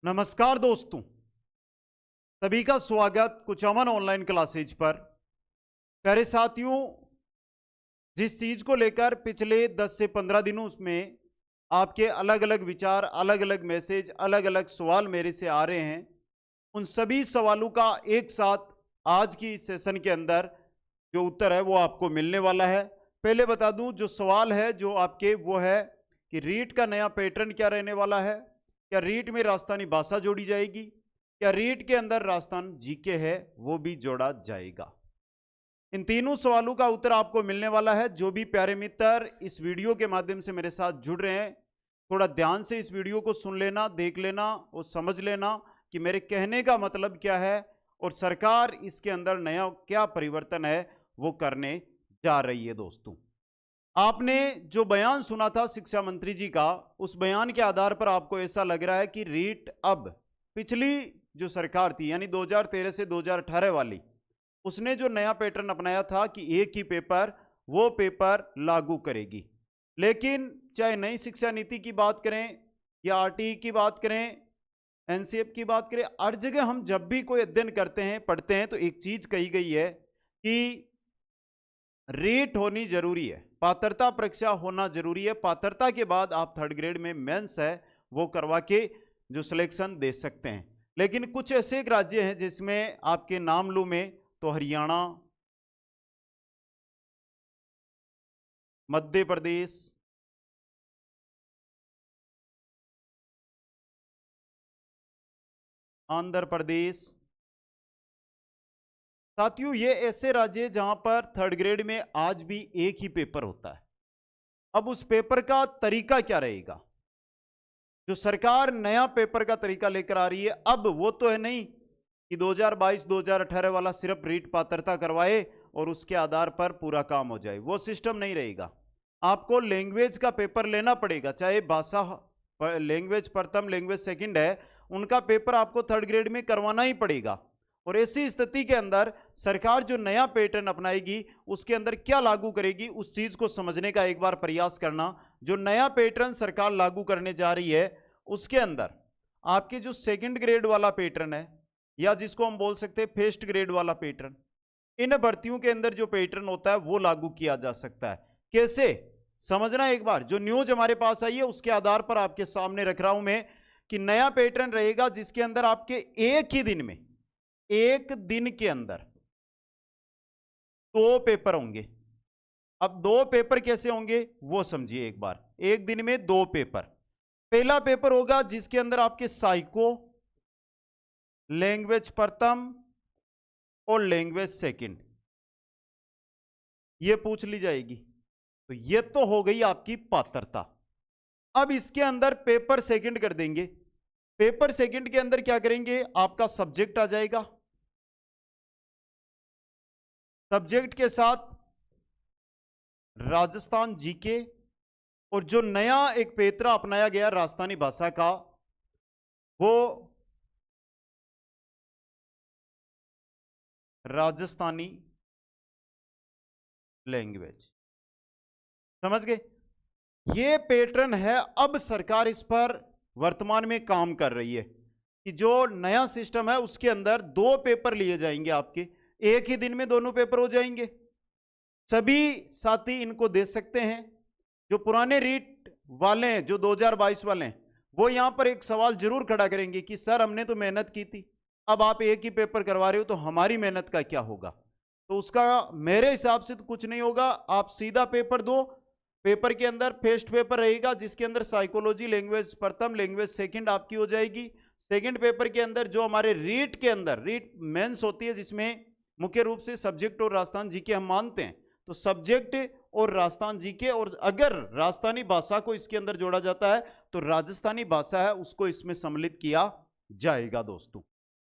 नमस्कार दोस्तों, सभी का स्वागत कुछ अमन ऑनलाइन क्लासेज पर। प्यारे साथियों, जिस चीज को लेकर पिछले 10 से 15 दिनों में आपके अलग अलग विचार, अलग अलग मैसेज, अलग अलग सवाल मेरे से आ रहे हैं, उन सभी सवालों का एक साथ आज की इस सेशन के अंदर जो उत्तर है वो आपको मिलने वाला है। पहले बता दूं, जो सवाल है जो आपके वो है कि रीट का नया पैटर्न क्या रहने वाला है। क्या रीट में राजस्थानी भाषा जोड़ी जाएगी? क्या रीट के अंदर राजस्थान जीके है वो भी जोड़ा जाएगा? इन तीनों सवालों का उत्तर आपको मिलने वाला है। जो भी प्यारे मित्र इस वीडियो के माध्यम से मेरे साथ जुड़ रहे हैं, थोड़ा ध्यान से इस वीडियो को सुन लेना, देख लेना और समझ लेना कि मेरे कहने का मतलब क्या है और सरकार इसके अंदर नया क्या परिवर्तन है वो करने जा रही है। दोस्तों, आपने जो बयान सुना था शिक्षा मंत्री जी का, उस बयान के आधार पर आपको ऐसा लग रहा है कि रीट अब पिछली जो सरकार थी यानी 2013 से 2018 वाली, उसने जो नया पैटर्न अपनाया था कि एक ही पेपर वो पेपर लागू करेगी। लेकिन चाहे नई शिक्षा नीति की बात करें या आरटीई की बात करें, एनसीएफ की बात करें, हर जगह हम जब भी कोई अध्ययन करते हैं, पढ़ते हैं, तो एक चीज कही गई है कि रीट होनी जरूरी है, पात्रता परीक्षा होना जरूरी है। पात्रता के बाद आप थर्ड ग्रेड में मेंस है वो करवा के जो सिलेक्शन दे सकते हैं। लेकिन कुछ ऐसे राज्य हैं जिसमें आपके नाम लूं में तो हरियाणा, मध्य प्रदेश, आंध्र प्रदेश। साथियों, ये ऐसे राज्य हैं जहां पर थर्ड ग्रेड में आज भी एक ही पेपर होता है। अब उस पेपर का तरीका क्या रहेगा? जो सरकार नया पेपर का तरीका लेकर आ रही है, अब वो तो है नहीं कि 2022-2018 वाला सिर्फ रीट पात्रता करवाए और उसके आधार पर पूरा काम हो जाए। वो सिस्टम नहीं रहेगा। आपको लैंग्वेज का पेपर लेना पड़ेगा, चाहे भाषा लैंग्वेज प्रथम, लैंग्वेज सेकंड है, उनका पेपर आपको थर्ड ग्रेड में करवाना ही पड़ेगा। और ऐसी स्थिति के अंदर सरकार जो नया पैटर्न अपनाएगी उसके अंदर क्या लागू करेगी, उस चीज को समझने का एक बार प्रयास करना। जो नया पैटर्न सरकार लागू करने जा रही है उसके अंदर आपके जो सेकंड ग्रेड वाला पैटर्न है या जिसको हम बोल सकते हैं फर्स्ट ग्रेड वाला पैटर्न, इन भर्तियों के अंदर जो पैटर्न होता है वो लागू किया जा सकता है। कैसे समझना एक बार, जो न्यूज हमारे पास आई है उसके आधार पर आपके सामने रख रहा हूं मैं कि नया पैटर्न रहेगा जिसके अंदर आपके एक ही दिन में, एक दिन के अंदर 2 पेपर होंगे। अब 2 पेपर कैसे होंगे वो समझिए एक बार। एक दिन में 2 पेपर। पहला पेपर होगा जिसके अंदर आपके साइको, लैंग्वेज प्रथम और लैंग्वेज सेकंड ये पूछ ली जाएगी। तो ये तो हो गई आपकी पात्रता। अब इसके अंदर पेपर सेकंड कर देंगे। पेपर सेकंड के अंदर क्या करेंगे, आपका सब्जेक्ट आ जाएगा, सब्जेक्ट के साथ राजस्थान जीके और जो नया एक पेपर अपनाया गया राजस्थानी भाषा का वो राजस्थानी लैंग्वेज। समझ गए? ये पैटर्न है। अब सरकार इस पर वर्तमान में काम कर रही है कि जो नया सिस्टम है उसके अंदर 2 पेपर लिए जाएंगे आपके, एक ही दिन में दोनों पेपर हो जाएंगे। सभी साथी इनको दे सकते हैं। जो पुराने रीट वाले हैं, जो 2022 वाले हैं, वो यहां पर एक सवाल जरूर खड़ा करेंगे कि सर हमने तो मेहनत की थी, अब आप एक ही पेपर करवा रहे हो तो हमारी मेहनत का क्या होगा? तो उसका मेरे हिसाब से तो कुछ नहीं होगा। आप सीधा पेपर दो। पेपर के अंदर फर्स्ट पेपर रहेगा जिसके अंदर साइकोलॉजी, लैंग्वेज प्रथम, लैंग्वेज सेकंड आपकी हो जाएगी। सेकंड पेपर के अंदर जो हमारे रीट के अंदर रीट मेंस होती है जिसमें मुख्य रूप से सब्जेक्ट और राजस्थान जीके हम मानते हैं, तो सब्जेक्ट और राजस्थान जीके, और अगर राजस्थानी भाषा को इसके अंदर जोड़ा जाता है तो राजस्थानी भाषा है उसको इसमें सम्मिलित किया जाएगा। दोस्तों,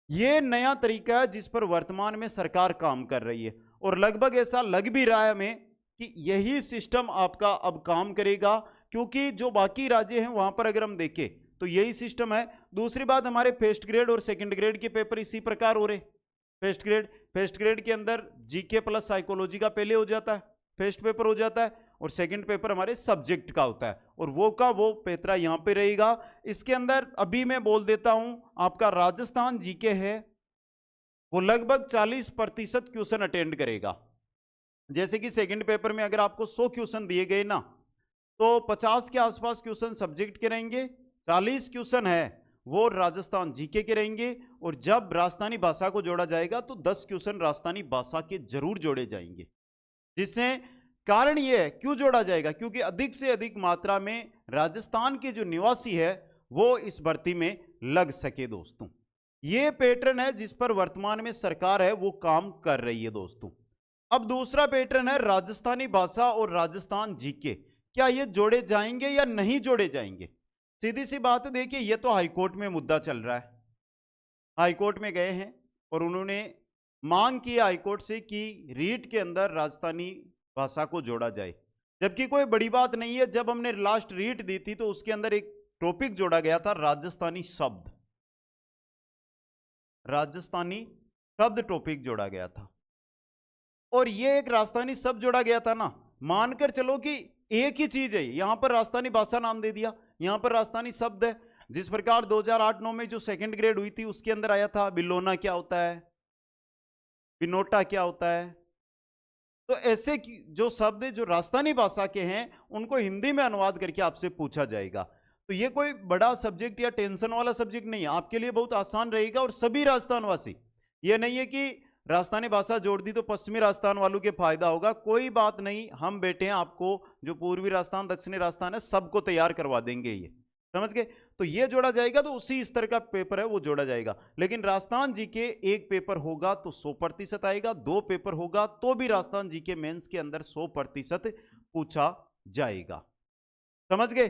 ये नया तरीका है जिस पर वर्तमान में सरकार काम कर रही है और लगभग ऐसा लग भी रहा है हमें कि यही सिस्टम आपका अब काम करेगा, क्योंकि जो बाकी राज्य हैं वहां पर अगर हम देखें तो यही सिस्टम है। दूसरी बात, हमारे फर्स्ट ग्रेड और सेकंड ग्रेड के पेपर इसी प्रकार हो रहे। फर्स्ट ग्रेड के अंदर जीके प्लस साइकोलॉजी का पहले हो जाता है, फर्स्ट पेपर हो जाता है, और सेकंड पेपर हमारे सब्जेक्ट का होता है, और वो का वो पेपरा यहां पे रहेगा। इसके अंदर अभी मैं बोल देता हूं, आपका राजस्थान जीके है वो लगभग 40% क्वेश्चन अटेंड करेगा। जैसे कि सेकंड पेपर में अगर आपको 100 क्वेश्चन दिए गए ना, तो 50 के आसपास क्वेश्चन सब्जेक्ट के रहेंगे, 40 क्वेश्चन है वो राजस्थान जीके के रहेंगे, और जब राजस्थानी भाषा को जोड़ा जाएगा तो 10 क्वेश्चन राजस्थानी भाषा के जरूर जोड़े जाएंगे। जिससे कारण यह है, क्यों जोड़ा जाएगा, क्योंकि अधिक से अधिक मात्रा में राजस्थान के जो निवासी है वो इस भर्ती में लग सके दोस्तों। ये पैटर्न है जिस पर वर्तमान में सरकार है वो काम कर रही है दोस्तों। अब दूसरा पैटर्न है राजस्थानी भाषा और राजस्थान जीके, क्या ये जोड़े जाएंगे या नहीं जोड़े जाएंगे? सीधी सी बात है, देखिए ये तो हाईकोर्ट में मुद्दा चल रहा है, हाईकोर्ट में गए हैं और उन्होंने मांग की हाईकोर्ट से कि रीट के अंदर राजस्थानी भाषा को जोड़ा जाए, जबकि कोई बड़ी बात नहीं है। जब हमने लास्ट रीट दी थी तो उसके अंदर एक टॉपिक जोड़ा गया था, राजस्थानी शब्द, राजस्थानी शब्द टॉपिक जोड़ा गया था, और ये एक राजस्थानी शब्द जोड़ा गया था ना, मानकर चलो कि एक ही चीज है, यहां पर राजस्थानी भाषा नाम दे दिया, यहां पर राजस्थानी शब्द है। जिस प्रकार 2008-9 में जो सेकंड ग्रेड हुई थी उसके अंदर आया था बिलोना क्या होता है, बिनोटा क्या होता है, तो ऐसे जो शब्द जो राजस्थानी भाषा के हैं उनको हिंदी में अनुवाद करके आपसे पूछा जाएगा। तो ये कोई बड़ा सब्जेक्ट या टेंशन वाला सब्जेक्ट नहीं है, आपके लिए बहुत आसान रहेगा। और सभी राजस्थानवासी, ये नहीं है कि राजस्थानी भाषा जोड़ दी तो पश्चिमी राजस्थान वालों के फायदा होगा, कोई बात नहीं, हम बैठे हैं, आपको जो पूर्वी राजस्थान दक्षिणी राजस्थान है सबको तैयार करवा देंगे, ये समझ गए। तो ये जोड़ा जाएगा तो उसी स्तर का पेपर है वो जोड़ा जाएगा। लेकिन राजस्थान जी के एक पेपर होगा तो 100% आएगा, 2 पेपर होगा तो भी राजस्थान जी के मेंस के अंदर 100% पूछा जाएगा, समझ गए।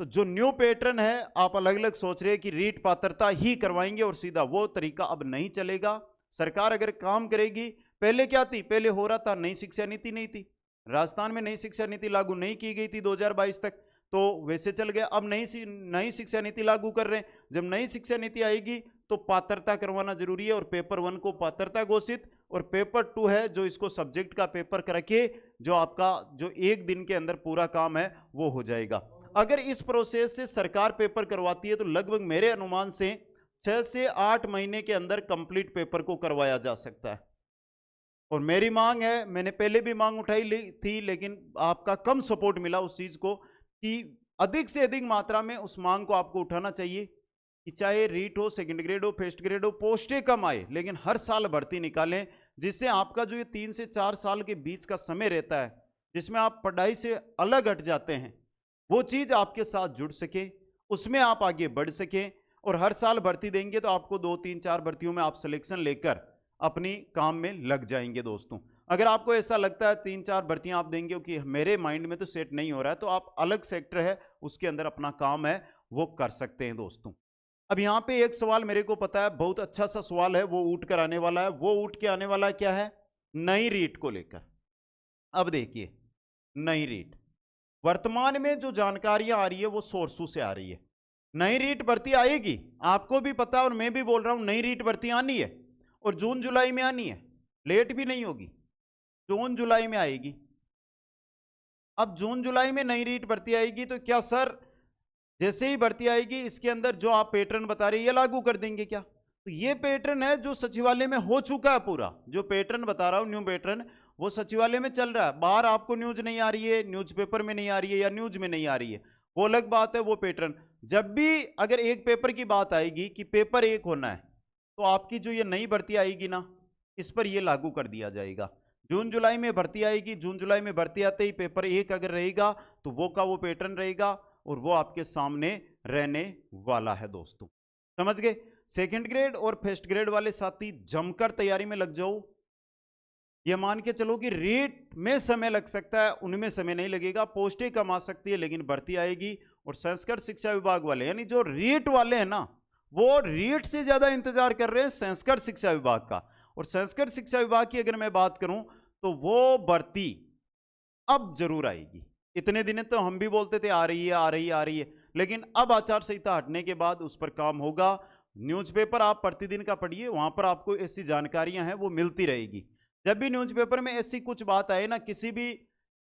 तो जो न्यू पैटर्न है, आप अलग अलग सोच रहे हैं कि रीट पात्रता ही करवाएंगे और सीधा, वो तरीका अब नहीं चलेगा। सरकार अगर काम करेगी, पहले क्या थी, पहले हो रहा था नई शिक्षा नीति नहीं थी, राजस्थान में नई शिक्षा नीति लागू नहीं की गई थी 2022 तक, तो वैसे चल गया। अब नई शिक्षा नीति लागू कर रहे हैं, जब नई शिक्षा नीति आएगी तो पात्रता करवाना जरूरी है, और पेपर 1 को पात्रता घोषित, और पेपर 2 है जो इसको सब्जेक्ट का पेपर करके जो आपका जो एक दिन के अंदर पूरा काम है वो हो जाएगा। अगर इस प्रोसेस से सरकार पेपर करवाती है तो लगभग मेरे अनुमान से 6 से 8 महीने के अंदर कंप्लीट पेपर को करवाया जा सकता है। और मेरी मांग है, मैंने पहले भी मांग उठाई थी, लेकिन आपका कम सपोर्ट मिला उस चीज को, कि अधिक से अधिक मात्रा में उस मांग को आपको उठाना चाहिए कि चाहे रीट हो, सेकंड ग्रेड हो, फर्स्ट ग्रेड हो, पोस्टें कम आए लेकिन हर साल भर्ती निकालें, जिससे आपका जो ये 3 से 4 साल के बीच का समय रहता है जिसमें आप पढ़ाई से अलग हट जाते हैं, वो चीज आपके साथ जुड़ सके, उसमें आप आगे बढ़ सकें। और हर साल भर्ती देंगे तो आपको 2, 3, 4 भर्तियों में आप सिलेक्शन लेकर अपनी काम में लग जाएंगे दोस्तों। अगर आपको ऐसा लगता है 3-4 भर्तियां आप देंगे कि मेरे माइंड में तो सेट नहीं हो रहा है, तो आप अलग सेक्टर है उसके अंदर अपना काम है वो कर सकते हैं दोस्तों। अब यहाँ पे एक सवाल मेरे को पता है, बहुत अच्छा सा सवाल है, वो उठ कर आने वाला है। वो उठ के आने वाला क्या है, नई रीट को लेकर। अब देखिए, नई रीट वर्तमान में जो जानकारियां आ रही है वो सोर्सों से आ रही है। नई रीट भर्ती आएगी, आपको भी पता है और मैं भी बोल रहा हूं, नई रीट भर्ती आनी है और जून जुलाई में आनी है, लेट भी नहीं होगी, जून जुलाई में आएगी। अब जून जुलाई में नई रीट भर्ती आएगी तो क्या सर जैसे ही भर्ती आएगी इसके अंदर जो आप पैटर्न बता रहे हैं ये लागू कर देंगे क्या? तो ये पैटर्न है जो सचिवालय में हो चुका है पूरा, जो पैटर्न बता रहा हूं न्यू पैटर्न, वो सचिवालय में चल रहा है। बाहर आपको न्यूज नहीं आ रही है, न्यूज़पेपर में नहीं आ रही है या न्यूज में नहीं आ रही है, वो अलग बात है। वो पैटर्न जब भी अगर एक पेपर की बात आएगी कि पेपर 1 होना है तो आपकी जो ये नई भर्ती आएगी ना, इस पर ये लागू कर दिया जाएगा। जून जुलाई में भर्ती आएगी, जून जुलाई में भर्ती आते ही पेपर 1 अगर रहेगा तो वो का वो पैटर्न रहेगा और वो आपके सामने रहने वाला है दोस्तों, समझ गए। सेकंड ग्रेड और फर्स्ट ग्रेड वाले साथी जमकर तैयारी में लग जाओ। ये मान के चलो कि रेट में समय लग सकता है, उनमें समय नहीं लगेगा, पोस्टें कम आ सकती है लेकिन भर्ती आएगी। और संस्कृत शिक्षा विभाग वाले यानी जो रीट वाले हैं ना, वो रीट से ज्यादा इंतजार कर रहे हैं संस्कृत शिक्षा विभाग का। और संस्कृत शिक्षा विभाग की अगर मैं बात करूं तो वो भर्ती अब जरूर आएगी। इतने दिन तो हम भी बोलते थे आ रही है आ रही है आ रही है, लेकिन अब आचार संहिता हटने के बाद उस पर काम होगा। न्यूज़पेपर आप प्रतिदिन का पढ़िए, वहां पर आपको ऐसी जानकारियां हैं वो मिलती रहेगी। जब भी न्यूज़पेपर में ऐसी कुछ बात आए ना, किसी भी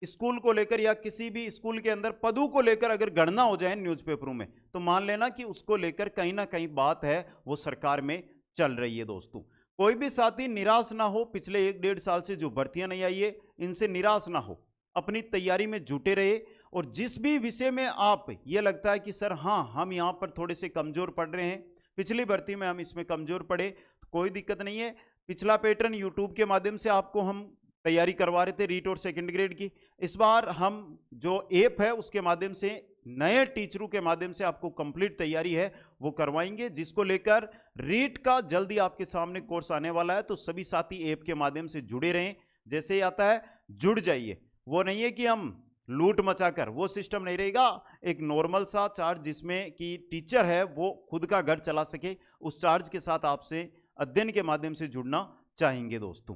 स्कूल को लेकर या किसी भी स्कूल के अंदर पदों को लेकर अगर गणना हो जाए न्यूज़पेपरों में, तो मान लेना कि उसको लेकर कहीं ना कहीं बात है वो सरकार में चल रही है। दोस्तों, कोई भी साथी निराश ना हो, पिछले 1-1.5 साल से जो भर्तियां नहीं आई है इनसे निराश ना हो, अपनी तैयारी में जुटे रहे। और जिस भी विषय में आप ये लगता है कि सर हाँ हम यहाँ पर थोड़े से कमजोर पड़ रहे हैं, पिछली भर्ती में हम इसमें कमजोर पड़े, तो कोई दिक्कत नहीं है। पिछला पैटर्न यूट्यूब के माध्यम से आपको हम तैयारी करवा रहे थे रीट और सेकंड ग्रेड की, इस बार हम जो ऐप है उसके माध्यम से नए टीचरों के माध्यम से आपको कंप्लीट तैयारी है वो करवाएंगे, जिसको लेकर रीट का जल्दी आपके सामने कोर्स आने वाला है। तो सभी साथी ऐप के माध्यम से जुड़े रहें, जैसे ही आता है जुड़ जाइए। वो नहीं है कि हम लूट मचाकर, वो सिस्टम नहीं रहेगा। एक नॉर्मल सा चार्ज जिसमें कि टीचर है वो खुद का घर चला सके, उस चार्ज के साथ आपसे अध्ययन के माध्यम से जुड़ना चाहेंगे। दोस्तों,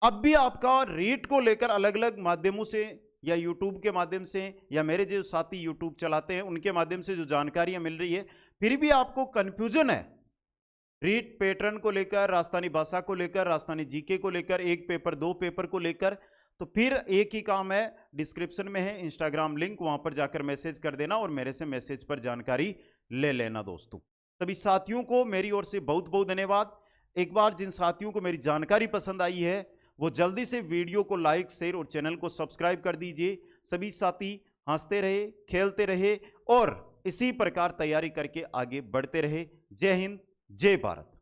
अब भी आपका रीट को लेकर अलग अलग माध्यमों से या यूट्यूब के माध्यम से या मेरे जो साथी यूट्यूब चलाते हैं उनके माध्यम से जो जानकारियां मिल रही है, फिर भी आपको कंफ्यूजन है रीट पैटर्न को लेकर, राजस्थानी भाषा को लेकर, राजस्थानी जीके को लेकर, एक पेपर 2 पेपर को लेकर, तो फिर एक ही काम है, डिस्क्रिप्शन में है इंस्टाग्राम लिंक, वहां पर जाकर मैसेज कर देना और मेरे से मैसेज पर जानकारी ले लेना। दोस्तों, सभी साथियों को मेरी ओर से बहुत बहुत धन्यवाद। एक बार जिन साथियों को मेरी जानकारी पसंद आई है वो जल्दी से वीडियो को लाइक, शेयर और चैनल को सब्सक्राइब कर दीजिए। सभी साथी हंसते रहे, खेलते रहे और इसी प्रकार तैयारी करके आगे बढ़ते रहे। जय हिंद, जय भारत।